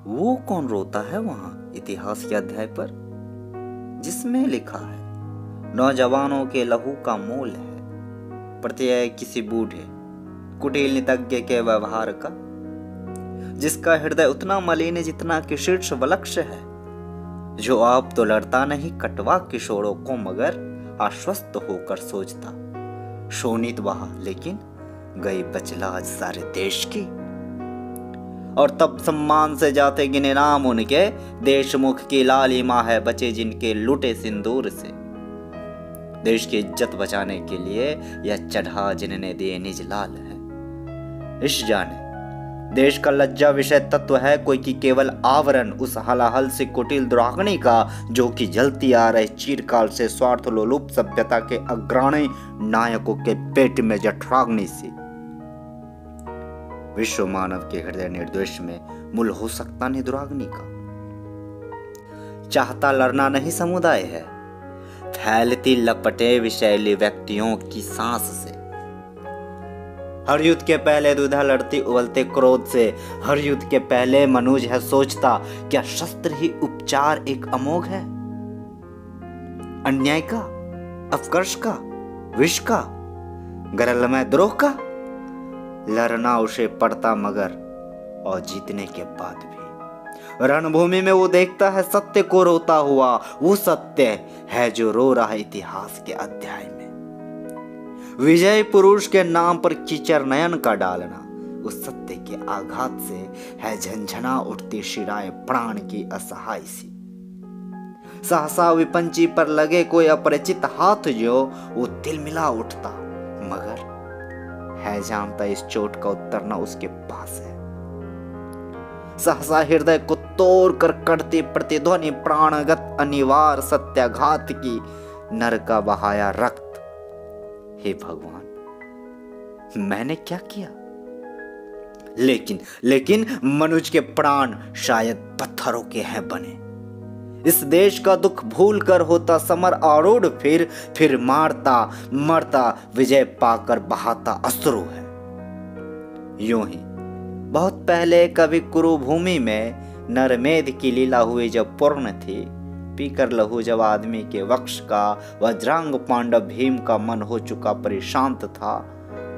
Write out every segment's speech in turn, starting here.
वो कौन रोता है वहां इतिहास के अध्याय पर, जिसमें लिखा है नौजवानों के लहू का मोल है प्रत्यय किसी बूढ़े कुटिल नितज्ञ के व्यवहार का, जिसका हृदय उतना मलिन जितना कि शीर्ष वलक्ष है, जो आप तो लड़ता नहीं कटवा किशोरों को मगर आश्वस्त होकर सोचता, शोणित बहा लेकिन गई बचलाज सारे देश की। और तब सम्मान से जाते गिने नाम उनके, देशमुख की लालिमा है बचे जिनके लुटे सिंदूर से। देश की इज्जत बचाने के लिए यह चढ़ा जिनने दिए निज लाल है। इस जाने देश का लज्जा विषय तत्व है कोई कि केवल आवरण उस हलाहल से कुटिल दुराग्नि का, जो कि जलती आ रहे चिरकाल से स्वार्थ लोलुप सभ्यता के अग्रणी नायकों के पेट में जठराग्नि सी। विश्व मानव के हृदय निर्द्वेष में मूल हो सकता नहीं दुराग्नि का। चाहता लड़ना नहीं समुदाय है, फैलती लपटे विषैली व्यक्तियों की सांस से। हर युद्ध के पहले दुधा लड़ती उबलते क्रोध से, हर युद्ध के पहले मनुज है सोचता क्या शस्त्र ही उपचार एक अमोघ है। अन्याय का, अपकर्ष का, विष का, गरलमय द्रोह का लड़ना उसे पड़ता मगर, और जीतने के बाद भी रणभूमि में वो देखता है सत्य को रोता हुआ। वो सत्य है जो रो रहा है इतिहास के अध्याय में। विजय पुरुष के नाम पर कीचड़ नयन का डालना, उस सत्य के आघात से है झंझना उठती शिराएं प्राण की असहाय सी। सहसा विपंची पर लगे कोई अपरिचित हाथ जो वो तिल मिला उठता, मगर है जानता इस चोट का उत्तरना उसके पास है। सहसा हृदय को तोड़ कर कटती प्रतिध्वनि प्राणगत अनिवार्य सत्याघात की, नर का बहाया रक्त। हे भगवान मैंने क्या किया? लेकिन मनुष्य के प्राण शायद पत्थरों के हैं बने। इस देश का दुख भूल कर होता समर आरूढ़, फिर मारता मरता विजय पाकर बहाता अश्रु है। यूं ही बहुत पहले कभी कुरुभूमि में नरमेध की लीला हुई जब पूर्ण थी, पीकर लहू जब आदमी के वक्ष का, वज्रांग पांडव भीम का मन हो चुका परिशांत था,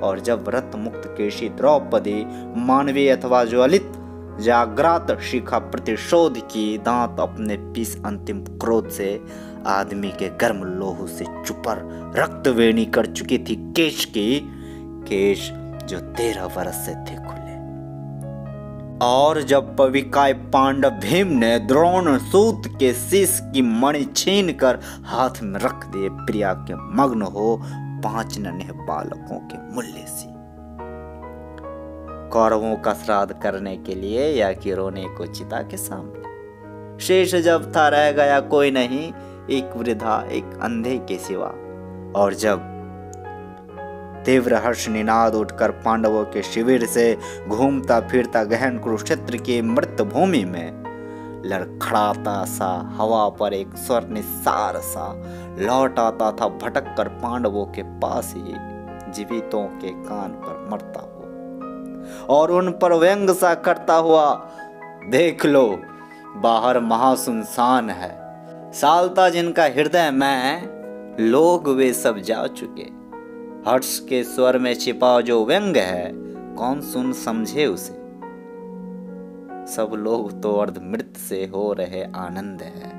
और जब व्रत मुक्त केशी द्रौपदी मानवीय अथवा ज्वलित जागृत शिखा प्रतिशोध की, दांत अपने पीस अंतिम क्रोध से आदमी के गर्म लोहू से चुपर रक्त वेणी कर चुकी थी केश जो 13 वर्ष से थे खुले। और जब पविकाय पांडव भीम ने द्रोण सूत के शीश की मणि छीन कर हाथ में रख दिए, प्रिया के मग्न हो 5 नन्हे बालकों के मूल्य सी। कौरवों का श्राद्ध करने के लिए या कि रोने को चिता के सामने, शेष जब था रह गया कोई नहीं, एक वृद्धा एक अंधे के सिवा। और जब तीव्र हर्ष निनाद उठकर पांडवों के शिविर से घूमता फिरता गहन कुरुक्षेत्र की मृत भूमि में लड़खड़ाता सा हवा पर एक स्वर निस्सार सा लौट आता था, भटक कर पांडवों के पास ही जीवितों के कान पर मरता हुआ और उन पर व्यंग सा करता हुआ, देख लो बाहर महासुनसान है, सालता जिनका हृदय में, लोग वे सब जा चुके। हर्ष के स्वर में छिपा जो व्यंग है, कौन सुन समझे उसे। सब लोग तो अर्धमृत से हो रहे आनंद है,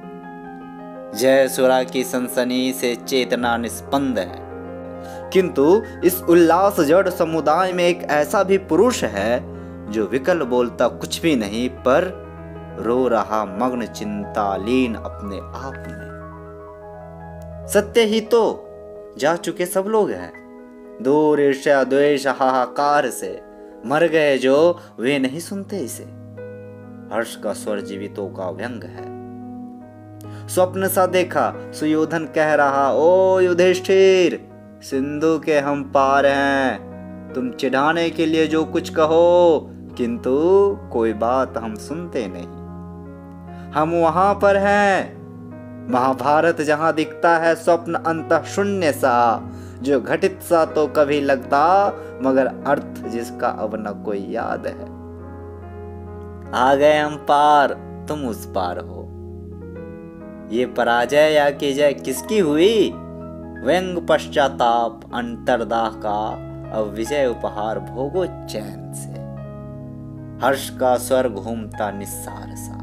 जय सुरा की सनसनी से चेतना निस्पंद है। किंतु इस उल्लास जड़ समुदाय में एक ऐसा भी पुरुष है जो विकल बोलता कुछ भी नहीं, पर रो रहा मग्न चिंतालीन अपने आप में। सत्य ही तो जा चुके सब लोग हैं, दूर ईर्ष्या द्वेष हाहाकार से मर गए जो, वे नहीं सुनते इसे। हर्ष का स्वर जीवितों का व्यंग है। स्वप्न सा देखा सुयोधन कह रहा, ओ युधिष्ठिर सिंधु के हम पार हैं, तुम चिढ़ाने के लिए जो कुछ कहो, किंतु कोई बात हम सुनते नहीं। हम वहां पर हैं, महाभारत जहां दिखता है स्वप्न अंतः शून्य सा, जो घटित सा तो कभी लगता, मगर अर्थ जिसका अब न कोई याद है। आ गए हम पार, तुम उस पार हो। ये पराजय या कि जय किसकी हुई? व्यंग पश्चाताप अंतरदाह का, अब विजय उपहार भोगो चैन से। हर्ष का स्वर घूमता निस्सार सा,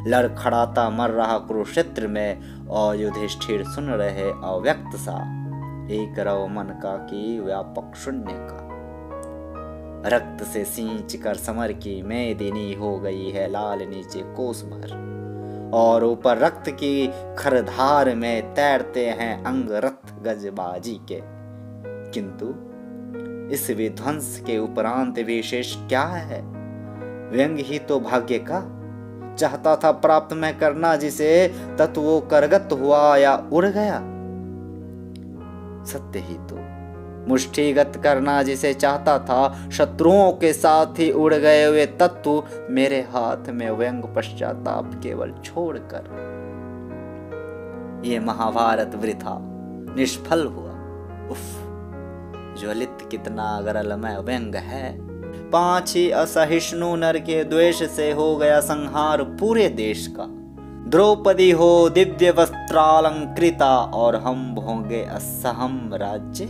लड़खड़ाता मर रहा कुरुक्षेत्र में, और युधिष्ठिर सुन रहे अव्यक्त सा, एक रव मन का कि व्यापक शून्य का। रक्त से सींच कर समर की मेदिनी हो गई है लाल नीचे कोस भर, और ऊपर रक्त की खरधार में तैरते हैं अंग रथ गजबाजी के। किंतु इस विध्वंस के उपरांत भी शेष क्या है? व्यंग ही तो भाग्य का चाहता था प्राप्त मैं करना, जिसे तत् वो करगत हुआ या उड़ गया। सत्य ही तो मुष्टिगत करना जिसे चाहता था, शत्रुओं के साथ ही उड़ गए हुए तत्व मेरे हाथ में व्यंग पश्चाताप केवल छोड़कर। ये महाभारत वृथा निष्फल हुआ। उफ, ज्वलित कितना गरलमय व्यंग है। 5 ही असहिष्णु नर के द्वेष से हो गया संहार पूरे देश का। द्रौपदी हो दिव्य वस्त्रालंकृता, और हम भोंगे असहम राज्य।